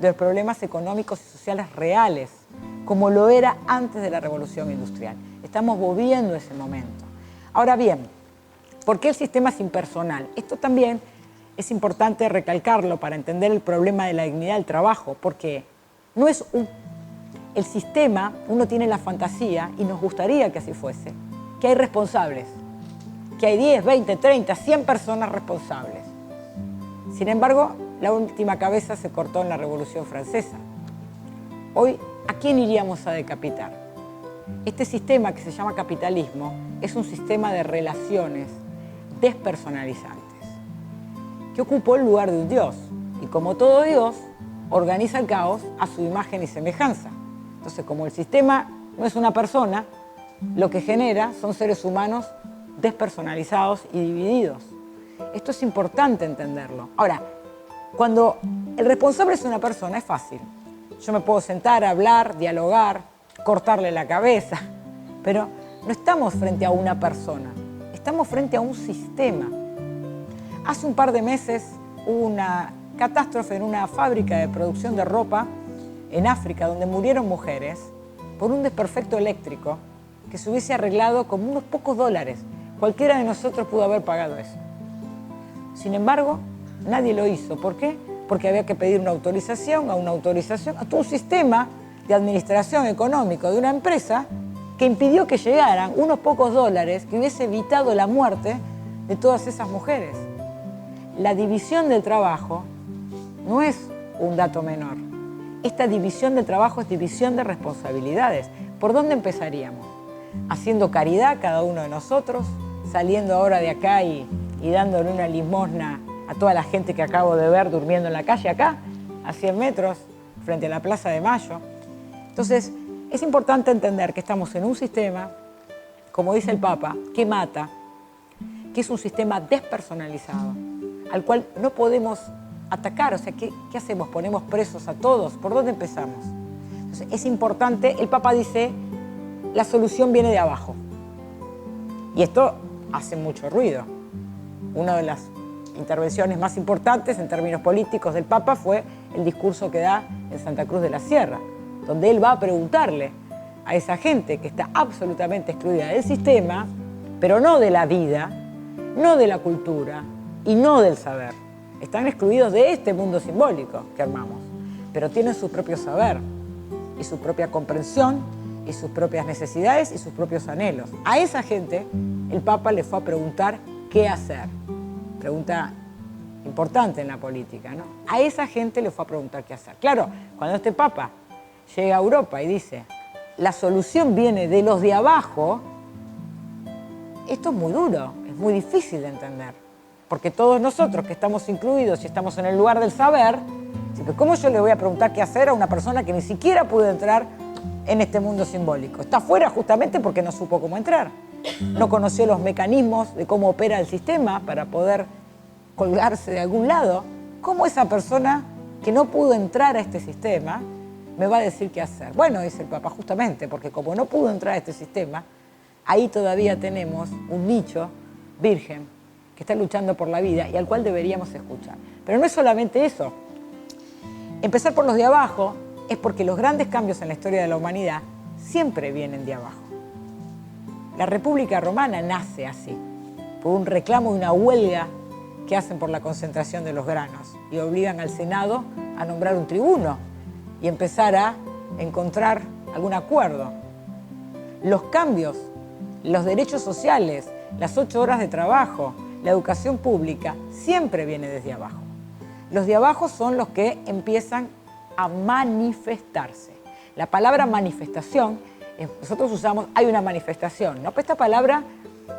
S1: de los problemas económicos y sociales reales, como lo era antes de la Revolución Industrial. Estamos viviendo ese momento. Ahora bien, ¿por qué el sistema es impersonal? Esto también es importante recalcarlo para entender el problema de la dignidad del trabajo, porque no es el sistema, uno tiene la fantasía, y nos gustaría que así fuese, que hay responsables, que hay 10, 20, 30, 100 personas responsables. Sin embargo, la última cabeza se cortó en la Revolución Francesa. Hoy, ¿a quién iríamos a decapitar? Este sistema que se llama capitalismo es un sistema de relaciones despersonalizantes que ocupó el lugar de un Dios y, como todo Dios, organiza el caos a su imagen y semejanza. Entonces, como el sistema no es una persona, lo que genera son seres humanos despersonalizados y divididos. Esto es importante entenderlo. Ahora, cuando el responsable es una persona, es fácil. Yo me puedo sentar, hablar, dialogar, cortarle la cabeza, pero no estamos frente a una persona, estamos frente a un sistema. Hace un par de meses hubo una catástrofe en una fábrica de producción de ropa en África, donde murieron mujeres por un desperfecto eléctrico que se hubiese arreglado con unos pocos dólares. Cualquiera de nosotros pudo haber pagado eso. Sin embargo, nadie lo hizo. ¿Por qué? Porque había que pedir una autorización, a todo un sistema de administración económico de una empresa que impidió que llegaran unos pocos dólares que hubiese evitado la muerte de todas esas mujeres. La división del trabajo no es un dato menor. Esta división del trabajo es división de responsabilidades. ¿Por dónde empezaríamos? Haciendo caridad cada uno de nosotros, saliendo ahora de acá y dándole una limosna a toda la gente que acabo de ver durmiendo en la calle acá, a 100 metros, frente a la Plaza de Mayo. Entonces, es importante entender que estamos en un sistema, como dice el Papa, que mata, que es un sistema despersonalizado, al cual no podemos atacar. O sea, ¿qué hacemos? ¿Ponemos presos a todos? ¿Por dónde empezamos? Entonces, es importante, el Papa dice, la solución viene de abajo. Y esto hace mucho ruido. Una de las intervenciones más importantes en términos políticos del Papa fue el discurso que da en Santa Cruz de la Sierra, donde él va a preguntarle a esa gente que está absolutamente excluida del sistema, pero no de la vida, no de la cultura y no del saber. Están excluidos de este mundo simbólico que armamos, pero tienen su propio saber y su propia comprensión y sus propias necesidades y sus propios anhelos. A esa gente el Papa le fue a preguntar qué hacer. Pregunta importante en la política, ¿no? A esa gente le fue a preguntar qué hacer. Claro, cuando este papa llega a Europa y dice, la solución viene de los de abajo, esto es muy duro, es muy difícil de entender. Porque todos nosotros que estamos incluidos y estamos en el lugar del saber, ¿cómo yo le voy a preguntar qué hacer a una persona que ni siquiera pudo entrar en este mundo simbólico? Está fuera justamente porque no supo cómo entrar. No conoció los mecanismos de cómo opera el sistema para poder colgarse de algún lado. ¿Cómo esa persona que no pudo entrar a este sistema me va a decir qué hacer? Bueno, dice el Papa, justamente porque como no pudo entrar a este sistema, ahí todavía tenemos un nicho virgen que está luchando por la vida y al cual deberíamos escuchar. Pero no es solamente eso. Empezar por los de abajo es porque los grandes cambios en la historia de la humanidad siempre vienen de abajo. La República Romana nace así, por un reclamo y una huelga que hacen por la concentración de los granos y obligan al Senado a nombrar un tribuno y empezar a encontrar algún acuerdo. Los cambios, los derechos sociales, las 8 horas de trabajo, la educación pública, siempre viene desde abajo. Los de abajo son los que empiezan a manifestarse. La palabra manifestación, nosotros usamos, hay una manifestación, ¿no? Pero esta palabra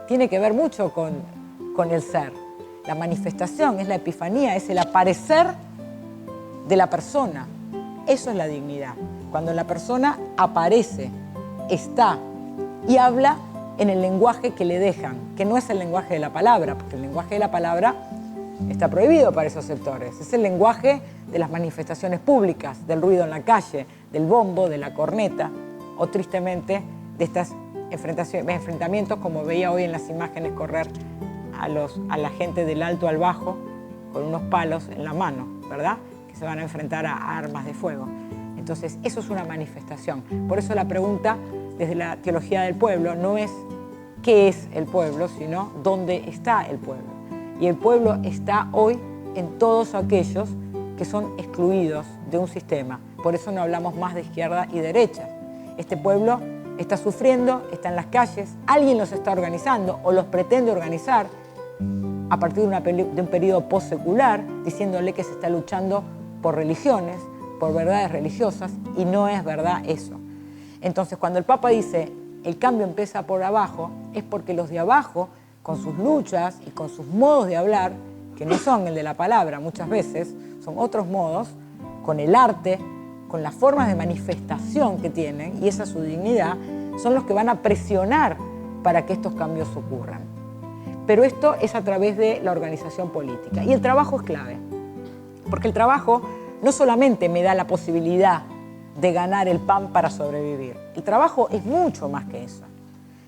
S1: tiene que ver mucho con el ser. La manifestación es la epifanía, es el aparecer de la persona. Eso es la dignidad. Cuando la persona aparece, está y habla en el lenguaje que le dejan, que no es el lenguaje de la palabra, porque el lenguaje de la palabra está prohibido para esos sectores. Es el lenguaje de las manifestaciones públicas, del ruido en la calle, del bombo, de la corneta, o tristemente de estos enfrentamientos, como veía hoy en las imágenes correr a la gente del alto al bajo con unos palos en la mano, ¿verdad? Que se van a enfrentar a armas de fuego. Entonces, eso es una manifestación. Por eso la pregunta desde la teología del pueblo no es qué es el pueblo, sino dónde está el pueblo. Y el pueblo está hoy en todos aquellos que son excluidos de un sistema. Por eso no hablamos más de izquierda y derecha. Este pueblo está sufriendo, está en las calles, alguien los está organizando o los pretende organizar a partir de un periodo postsecular, diciéndole que se está luchando por religiones, por verdades religiosas, y no es verdad eso. Entonces, cuando el Papa dice el cambio empieza por abajo, es porque los de abajo, con sus luchas y con sus modos de hablar, que no son el de la palabra muchas veces, son otros modos, con el arte, con las formas de manifestación que tienen, y esa es su dignidad, son los que van a presionar para que estos cambios ocurran. Pero esto es a través de la organización política. Y el trabajo es clave, porque el trabajo no solamente me da la posibilidad de ganar el pan para sobrevivir. El trabajo es mucho más que eso.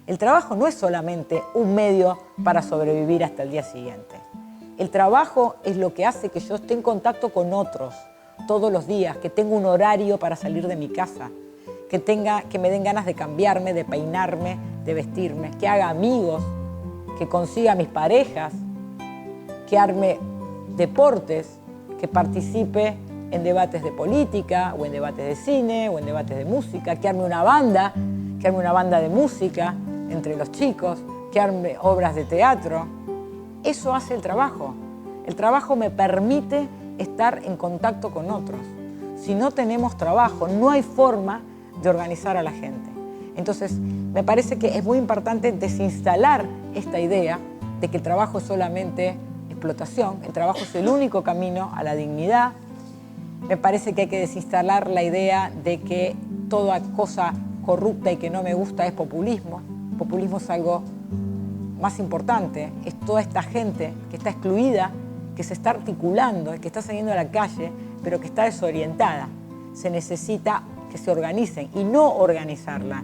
S1: El trabajo no es solamente un medio para sobrevivir hasta el día siguiente. El trabajo es lo que hace que yo esté en contacto con otros todos los días, que tenga un horario para salir de mi casa, que me den ganas de cambiarme, de peinarme, de vestirme, que haga amigos, que consiga mis parejas, que arme deportes, que participe en debates de política, o en debates de cine, o en debates de música, que arme una banda de música entre los chicos, que arme obras de teatro. Eso hace el trabajo. El trabajo me permite estar en contacto con otros. Si no tenemos trabajo, no hay forma de organizar a la gente. Entonces, me parece que es muy importante desinstalar esta idea de que el trabajo es solamente explotación. El trabajo es el único camino a la dignidad. Me parece que hay que desinstalar la idea de que toda cosa corrupta y que no me gusta es populismo. Populismo es algo más importante, es toda esta gente que está excluida, que se está articulando, que está saliendo a la calle, pero que está desorientada. Se necesita que se organicen y no organizarla.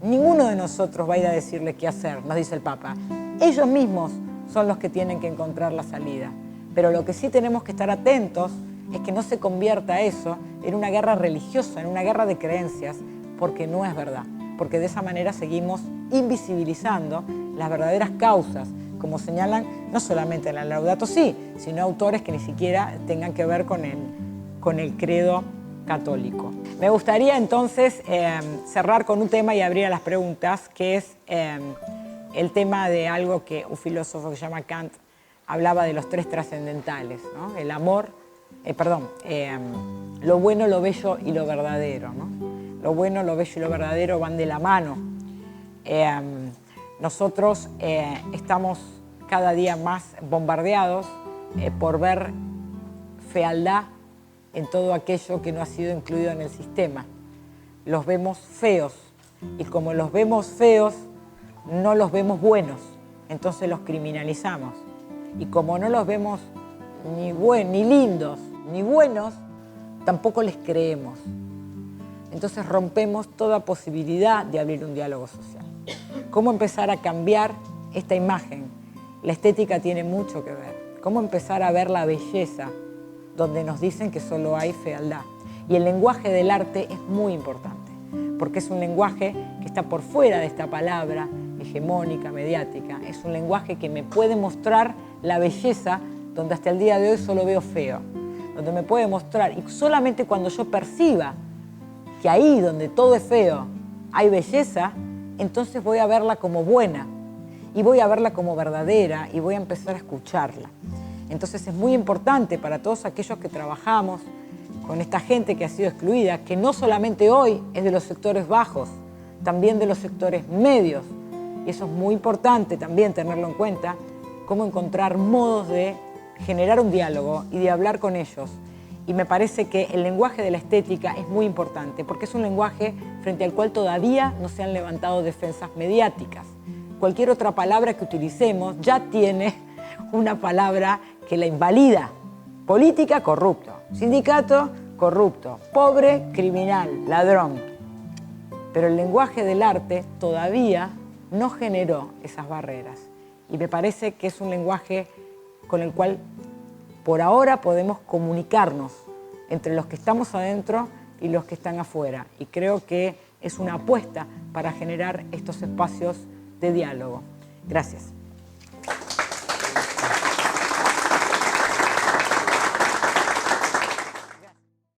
S1: Ninguno de nosotros va a ir a decirle qué hacer, nos dice el Papa. Ellos mismos son los que tienen que encontrar la salida. Pero lo que sí tenemos que estar atentos es que no se convierta eso en una guerra religiosa, en una guerra de creencias, porque no es verdad. Porque de esa manera seguimos invisibilizando las verdaderas causas, como señalan no solamente en la Laudato Si, sino autores que ni siquiera tengan que ver con el credo católico. Me gustaría entonces cerrar con un tema y abrir a las preguntas, que es el tema de algo que un filósofo que se llama Kant hablaba de los 3 trascendentales, ¿no? El amor, lo bueno, lo bello y lo verdadero, ¿no? Lo bueno, lo bello y lo verdadero van de la mano. Nosotros estamos cada día más bombardeados por ver fealdad en todo aquello que no ha sido incluido en el sistema. Los vemos feos y como los vemos feos, no los vemos buenos, entonces los criminalizamos. Y como no los vemos ni lindos ni buenos, tampoco les creemos. Entonces rompemos toda posibilidad de abrir un diálogo social. ¿Cómo empezar a cambiar esta imagen? La estética tiene mucho que ver. ¿Cómo empezar a ver la belleza donde nos dicen que solo hay fealdad? Y el lenguaje del arte es muy importante, porque es un lenguaje que está por fuera de esta palabra hegemónica, mediática. Es un lenguaje que me puede mostrar la belleza donde hasta el día de hoy solo veo feo. Donde me puede mostrar, y solamente cuando yo perciba que ahí donde todo es feo hay belleza, entonces voy a verla como buena y voy a verla como verdadera y voy a empezar a escucharla. Entonces es muy importante para todos aquellos que trabajamos con esta gente que ha sido excluida, que no solamente hoy es de los sectores bajos, también de los sectores medios. Y eso es muy importante también tenerlo en cuenta, cómo encontrar modos de generar un diálogo y de hablar con ellos. Y me parece que el lenguaje de la estética es muy importante, porque es un lenguaje frente al cual todavía no se han levantado defensas mediáticas. Cualquier otra palabra que utilicemos ya tiene una palabra que la invalida. Política, corrupto. Sindicato, corrupto. Pobre, criminal, ladrón. Pero el lenguaje del arte todavía no generó esas barreras. Y me parece que es un lenguaje con el cual por ahora podemos comunicarnos entre los que estamos adentro y los que están afuera. Y creo que es una apuesta para generar estos espacios de diálogo. Gracias.